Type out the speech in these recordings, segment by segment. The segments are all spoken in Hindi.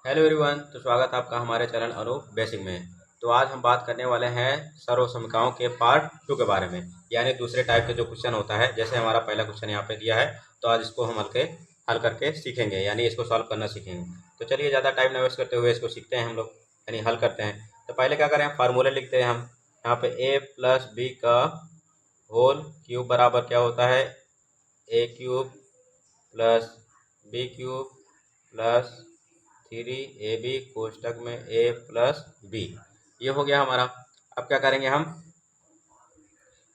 हेलो एवरीवन, तो स्वागत है आपका हमारे चैनल अनूप बेसिक में। तो आज हम बात करने वाले हैं सर्वसमीकरणों के पार्ट 2 के बारे में, यानी दूसरे टाइप के जो क्वेश्चन होता है। जैसे हमारा पहला क्वेश्चन यहाँ पे दिया है, तो आज इसको हम हल करके सीखेंगे, यानी इसको सॉल्व करना सीखेंगे। तो चलिए ज़्यादा टाइम न वेस्ट करते हुए इसको सीखते हैं हम लोग, यानी हल करते हैं। तो पहले क्या करें, फार्मूले लिखते हैं हम। यहाँ पे a प्लस बी का होल क्यूब बराबर क्या होता है, a cube plus b cube plus 3ab कोष्टक में a प्लस बी। ये हो गया हमारा। अब क्या करेंगे हम,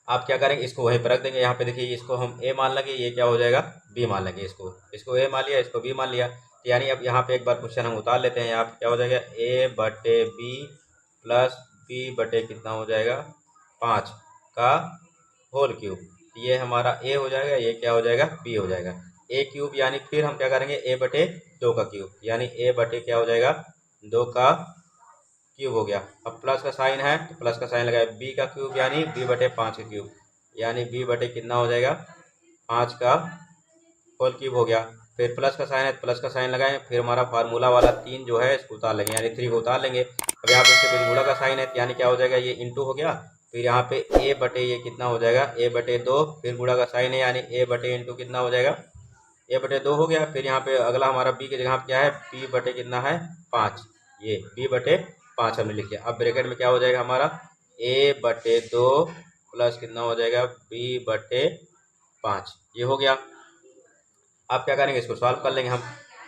आप क्या करेंगे, इसको वहीं पर रख देंगे। यहाँ पे देखिए, इसको हम a मान लेंगे, ये क्या हो जाएगा b मान लेंगे। इसको a मान लिया, इसको b मान लिया। तो यानी अब यहाँ पे एक बार क्वेश्चन हम उतार लेते हैं। यहाँ पे क्या हो जाएगा, a बटे बी प्लस b बटे कितना हो जाएगा 5 का होल क्यूब। ये हमारा a हो जाएगा, ये क्या हो जाएगा b हो जाएगा। a क्यूब यानी फिर हम क्या करेंगे, a बटे 2 का क्यूब, यानी a बटे क्या हो जाएगा 2 का क्यूब हो गया। अब प्लस का साइन है तो प्लस का साइन लगाए, b का क्यूब यानी b बटे 5 का क्यूब, यानी b बटे कितना हो जाएगा 5 का होल क्यूब हो गया। फिर प्लस का साइन है, प्लस का साइन लगाएं, फिर हमारा फार्मूला वाला 3 जो है इसको उतार लेंगे, यानी 3 को उतार लेंगे। अब यहाँ पे इसके बीच गुणा का साइन है, यानी क्या हो जाएगा, ये इंटू हो गया। फिर यहाँ पे a बटे ये कितना हो जाएगा, a बटे 2, फिर गुणा का साइन है, यानी a बटे इंटू कितना हो जाएगा, a बटे 2 हो गया। फिर यहाँ पे अगला हमारा b की जगह पे क्या है, b बटे कितना है 5, ये b बटे 5 हमने लिख दिया। अब ब्रैकेट में क्या हो जाएगा हमारा, a बटे 2 प्लस कितना हो जाएगा b बटे 5, ये हो गया। अब क्या करेंगे, इसको सॉल्व कर लेंगे हम।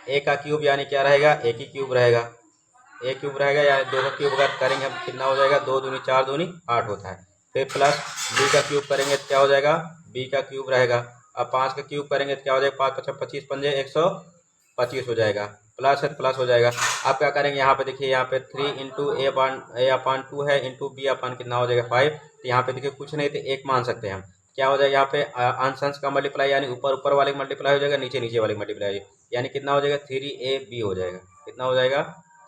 a का क्यूब यानी क्या रहेगा, एक ही क्यूब रहेगा, a क्यूब रहेगा, यानी 2 का क्यूब अगर करेंगे हम कितना हो जाएगा, 2 दूनी 4 दूनी 8 होता है। फिर प्लस b का क्यूब करेंगे तो क्या हो जाएगा, b का क्यूब रहेगा। अब 5 का क्यूब करेंगे तो क्या हो जाएगा, 5 5 25 पंजे 125 हो जाएगा, प्लस है तो प्लस हो जाएगा। अब क्या करेंगे, यहाँ पे देखिए, यहाँ पे 3 इंटू a अपान 2 है, इंटू b अपान कितना हो जाएगा 5। तो यहाँ पे देखिए कुछ नहीं तो एक मान सकते हैं हम। क्या हो जाएगा, यहाँ पे अंश अंश का मल्टीप्लाई, यानी ऊपर ऊपर वाले मल्टीप्लाई हो जाएगा, नीचे नीचे वाले मल्टीप्लाई हो जाएगा, यानी कितना हो जाएगा 3ab हो जाएगा। कितना हो जाएगा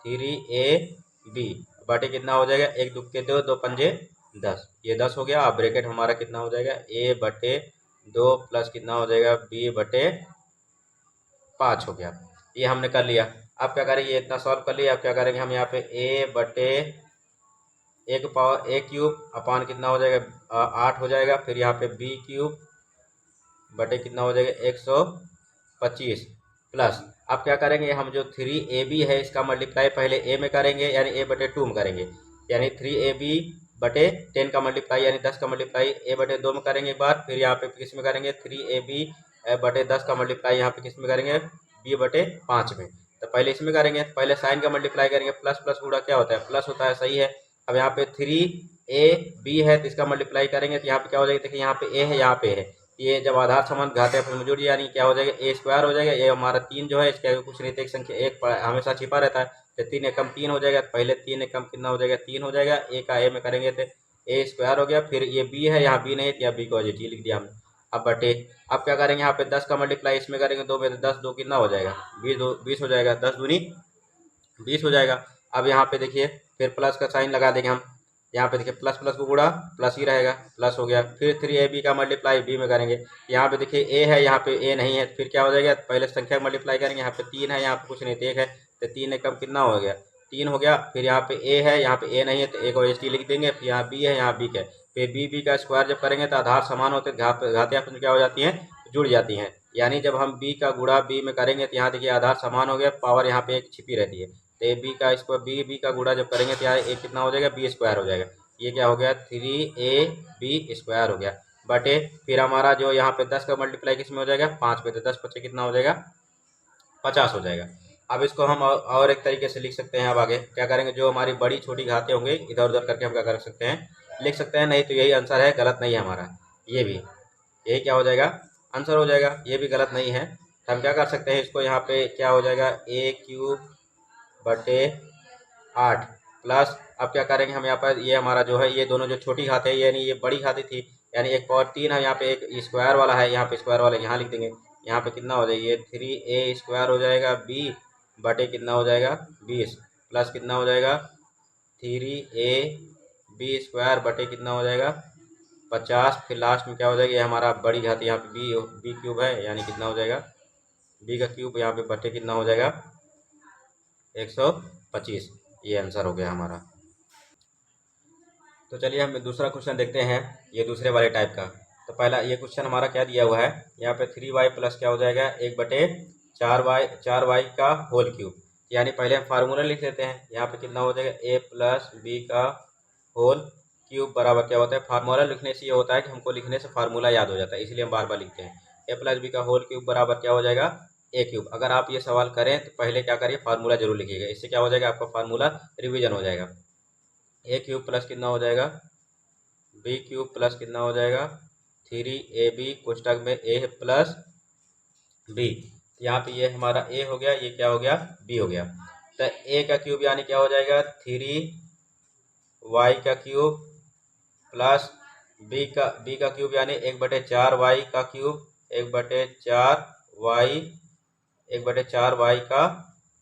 3ab बटे कितना हो जाएगा, एक दुख के 2, 2 पंजे 10, ये 10 हो गया। अब ब्रैकेट हमारा कितना हो जाएगा, a बटे 2 प्लस कितना हो जाएगा b बटे 5 हो गया। ये हमने कर लिया। अब क्या करेंगे, ये इतना सॉल्व कर लिया। अब क्या करेंगे हम, यहाँ पे a बटे एक पावर a क्यूब अपान कितना हो जाएगा 8 हो जाएगा। फिर यहाँ पे b क्यूब बटे कितना हो जाएगा 125 प्लस। अब क्या करेंगे, हम जो 3ab है इसका मल्टीप्लाई पहले a में करेंगे, यानी a बटे 2 में करेंगे, यानी 3ab बटे 10 का मल्टीप्लाई यानी 10 का मल्टीप्लाई a बटे 2 में करेंगे एक बार। फिर यहाँ पे किस में करेंगे, 3ab बटे 10 का मल्टीप्लाई यहाँ पे किस में करेंगे, b बटे 5 में। तो पहले इसमें करेंगे, पहले साइन का मल्टीप्लाई करेंगे, प्लस प्लस गुणा क्या होता है, प्लस होता है, सही है। अब यहाँ पे 3ab है तो इसका मल्टीप्लाई करेंगे तो यहाँ पे क्या हो जाएगा, देखिए यहाँ पे a है, यहाँ पे है, ये जब आधार संबंध घाते अपने में जुड़, यानी क्या हो जाएगा a स्क्वायर हो जाएगा। ये हमारा 3 जो है, इसके आगे कुछ नहीं, एक संख्या एक हमेशा छिपा रहता है, तो 3 एकम 3 हो जाएगा। पहले 3 एकम कितना हो जाएगा 3 हो जाएगा, a का a में करेंगे तो a स्क्वायर हो गया। फिर ये b है, यहाँ b नहीं है, यहाँ b को जी लिख दिया हमने। अब बटे, अब क्या करेंगे, यहाँ पे 10 का मल्टीप्लाई इसमें करेंगे 2 में, तो 10 2 कितना हो जाएगा 20 हो जाएगा, 10 दूनी 20 हो जाएगा। अब यहाँ पे देखिए, फिर प्लस का साइन लगा देंगे हम। यहाँ पे देखिए प्लस प्लस को गुणा प्लस ही रहेगा, प्लस हो गया। फिर 3ab का मल्टीप्लाई b में करेंगे, यहाँ पे देखिए a है, यहाँ पे a नहीं है, फिर क्या हो जाएगा, पहले संख्या मल्टीप्लाई करेंगे, यहाँ पे 3 है, यहाँ पे कुछ नहीं, तो 1 है, तो 3 एकम कितना हो गया 3 हो गया। फिर यहाँ पे a है, यहाँ पे a नहीं है, तो a को एच लिख देंगे। फिर यहाँ b है, यहाँ b का, फिर b का स्क्वायर जब करेंगे तो आधार समान होते, घाते आपस क्या हो जाती हैं, जुड़ जाती हैं। यानी जब हम b का गुणा b में करेंगे तो यहाँ देखिए आधार समान हो गया, पावर यहाँ पे एक छिपी रहती है, तो ए बी का स्क्वायर बी का गुणा जब करेंगे तो यहाँ एक कितना हो जाएगा बी स्क्वायर हो जाएगा। ये क्या हो गया 3ab स्क्वायर हो गया बटे, फिर हमारा जो यहाँ पे 10 का मल्टीप्लाई किस में हो जाएगा 5 पे, तो 10 पचे कितना हो जाएगा 50 हो जाएगा। अब इसको हम और एक तरीके से लिख सकते हैं। अब आगे क्या करेंगे, जो हमारी बड़ी छोटी घातें होंगे इधर उधर करके हम क्या कर सकते हैं, लिख सकते हैं। नहीं तो यही आंसर है, गलत नहीं है हमारा, ये भी यही क्या हो जाएगा आंसर हो जाएगा, ये भी गलत नहीं है। तो हम क्या कर सकते हैं, इसको यहाँ पे क्या हो जाएगा a क्यूब बटे 8 प्लस, अब क्या करेंगे हम यहाँ पर, ये हमारा जो है, ये दोनों जो छोटी घातें यानी ये बड़ी घातें थी, यानी 1 पावर 3 है, यहाँ पे एक स्क्वायर वाला है, यहाँ पे स्क्वायर वाला यहाँ लिख देंगे। यहाँ पे कितना हो जाएगा, ये 3a स्क्वायर हो जाएगा b बटे कितना हो जाएगा 20 प्लस कितना हो जाएगा 3ab स्क्वायर बटे कितना हो जाएगा 50। फिर लास्ट में क्या हो जाएगा, ये हमारा बड़ी घात यहाँ पे b क्यूब है, यानी कितना हो जाएगा b का क्यूब यहाँ पे बटे कितना हो जाएगा 125। ये आंसर हो गया हमारा। तो चलिए हम दूसरा क्वेश्चन देखते हैं, ये दूसरे वाले टाइप का। तो पहला ये क्वेश्चन हमारा क्या दिया हुआ है, यहाँ पे 3y प्लस क्या हो जाएगा 1/4y का होल क्यूब। यानी पहले हम फार्मूला लिख लेते हैं। यहाँ पे कितना हो जाएगा a प्लस बी का होल क्यूब बराबर क्या होता है, फार्मूला लिखने से ये होता है कि हमको लिखने से फार्मूला याद हो जाता है, इसलिए हम बार बार लिखते हैं। a प्लस बी का होल क्यूब बराबर क्या हो जाएगा a क्यूब। अगर आप ये सवाल करें तो पहले क्या करिए, फार्मूला जरूर लिखिएगा, इससे क्या हो जाएगा आपका फार्मूला रिवीजन हो जाएगा। a क्यूब प्लस कितना हो जाएगा बी क्यूब प्लस कितना हो जाएगा 3ab कोष्टक में a प्लस बी। यहाँ पे ये हमारा a हो गया, ये क्या हो गया b हो गया। तो a का क्यूब यानी क्या हो जाएगा 3y का क्यूब प्लस b का क्यूब यानी 1/4y का क्यूब 1/4y का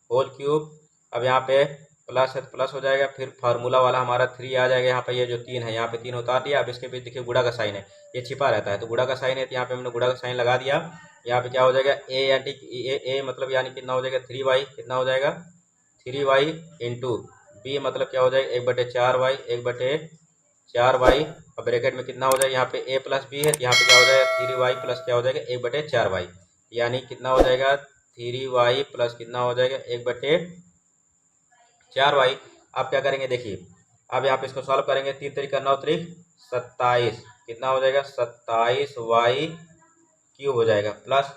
होल क्यूब। अब यहाँ पे प्लस है तो प्लस हो जाएगा, फिर फार्मूला वाला हमारा 3 आ जाएगा। यहाँ पे ये जो 3 है यहाँ पे 3 उतार दिया। अब इसके बीच देखिए गुणा का साइन है, ये छिपा रहता है, तो गुणा का साइन है तो यहाँ पे हमने गुणा का साइन लगा दिया। यहाँ पे क्या हो जाएगा ए मतलब यानी कितना हो जाएगा 3y, कितना हो जाएगा 3y इंटू बी मतलब क्या हो जाएगा 1/4y 1/4y। अब ब्रैकेट में कितना हो जाएगा, यहाँ पे a प्लस बी है तो यहाँ पे क्या हो जाएगा 3y प्लस क्या हो जाएगा 1/4y, यानी कितना हो जाएगा 3y प्लस कितना हो जाएगा 1/4y। आप क्या करेंगे देखिए, अब यहाँ पे इसको सॉल्व करेंगे, 3 3 9 3 27, कितना हो जाएगा 27y क्यूब हो जाएगा प्लस।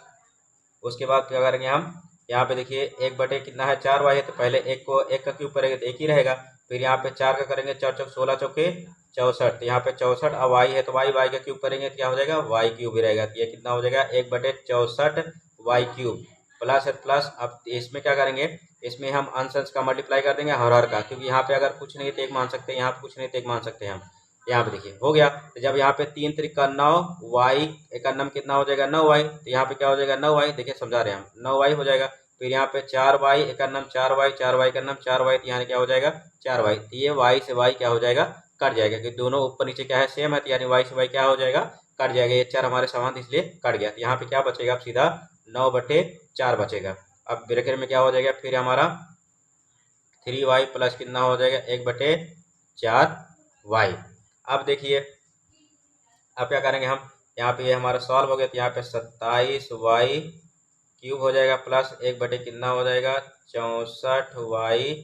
उसके बाद क्या करेंगे हम, यहाँ पे देखिए 1 कितना है 4y है, तो पहले एक का क्यूब करेंगे तो 1 ही रहेगा। फिर यहाँ पे 4 का करेंगे 4 चौक 16 चौके 64, तो यहाँ पे 64 अब y है तो y का क्यूब करेंगे तो क्या हो जाएगा y क्यूब ही रहेगा। तो ये कितना हो जाएगा 1/64y क्यूब प्लस है प्लस। अब इसमें क्या करेंगे, इसमें हम अंश का मल्टीप्लाई कर देंगे हर का, क्योंकि यहाँ पे अगर कुछ नहीं तो एक मान सकते हैं, यहाँ पे कुछ नहीं तो एक मान सकते हैं हम। यहाँ पे देखिए हो गया। तो जब यहाँ पे 3 3 का 9 y एक अन्नम कितना हो जाएगा 9y, तो यहाँ पे क्या हो जाएगा 9y, देखिए समझा रहे हैं हम 9y हो जाएगा। फिर यहाँ पे 4y एक अन्नम 4y का अन्नम 4y, तो यहाँ क्या हो जाएगा 4y। तो ये y से y क्या हो जाएगा कट जाएगा, क्योंकि दोनों ऊपर नीचे क्या है सेम है, तो यानी y से y क्या हो जाएगा कट जाएगा। ये 4 हमारे समान इसलिए कट गया। तो यहाँ पे क्या बचेगा, अब सीधा 9/4 बचेगा। अब ब्रैकेट में क्या हो जाएगा फिर हमारा 3y प्लस कितना हो जाएगा 1/4y। अब देखिए अब क्या करेंगे हम, यहाँ पे ये हमारा सॉल्व हो गया, तो यहाँ पे 27y क्यूब हो जाएगा प्लस 1/ कितना हो जाएगा 64y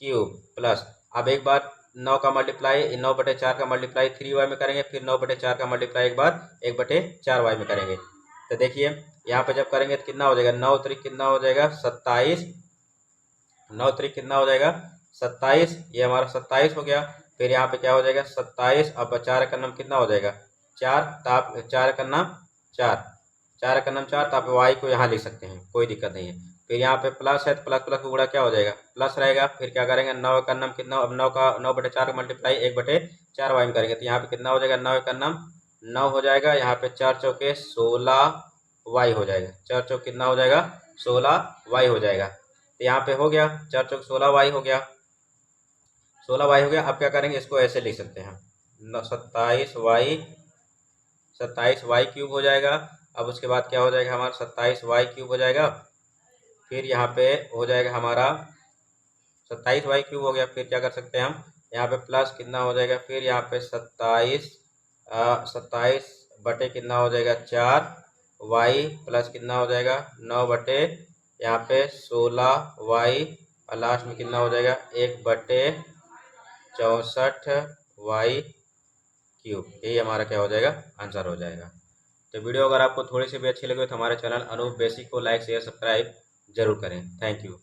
क्यूब प्लस। अब एक बार 9 का मल्टीप्लाई 9/4 का मल्टीप्लाई 3y में करेंगे, फिर 9/4 का मल्टीप्लाई एक बार 1/4y में करेंगे। तो देखिए यहाँ पे जब करेंगे तो कितना हो जाएगा 9 3 कितना हो जाएगा 27, 9 3 कितना हो जाएगा 27, ये हमारा 27 हो गया। फिर यहाँ पे क्या हो जाएगा 27, अब 4 का नाम कितना हो जाएगा 4, ताप 4 का नाम 4 का नाम 4, तो आप y को यहाँ लिख सकते हैं, कोई दिक्कत नहीं है। फिर यहाँ पे प्लस है तो प्लस प्लस का गुणा क्या हो जाएगा प्लस रहेगा। फिर क्या करेंगे 9 का नाम कितना, अब 9/4 का मल्टीप्लाई 1/4y में करेंगे, तो यहाँ पे कितना हो जाएगा 9 का नाम 9 हो जाएगा। यहाँ पे 4 चौके 16y हो जाएगा, 4 चौक कितना हो जाएगा 16y हो जाएगा। तो यहाँ पे हो गया 4 चौक 16y हो गया, 16y हो गया। अब क्या करेंगे, इसको ऐसे लिख सकते हैं 27y क्यूब हो जाएगा। अब उसके बाद क्या हो जाएगा हमारा 27y क्यूब हो जाएगा। फिर यहाँ पे हो जाएगा हमारा 27y क्यूब हो गया। फिर क्या कर सकते हैं हम, यहाँ पे प्लस कितना हो जाएगा, फिर यहाँ पे 27 बटे कितना हो जाएगा 4y प्लस कितना हो जाएगा 9 बटे यहाँ पे 16y और लास्ट में कितना हो जाएगा 1/64y क्यूब। यही हमारा क्या हो जाएगा आंसर हो जाएगा। तो वीडियो अगर आपको थोड़ी सी भी अच्छी लगे तो हमारे चैनल अनूप बेसिक को लाइक शेयर सब्सक्राइब जरूर करें। Thank you.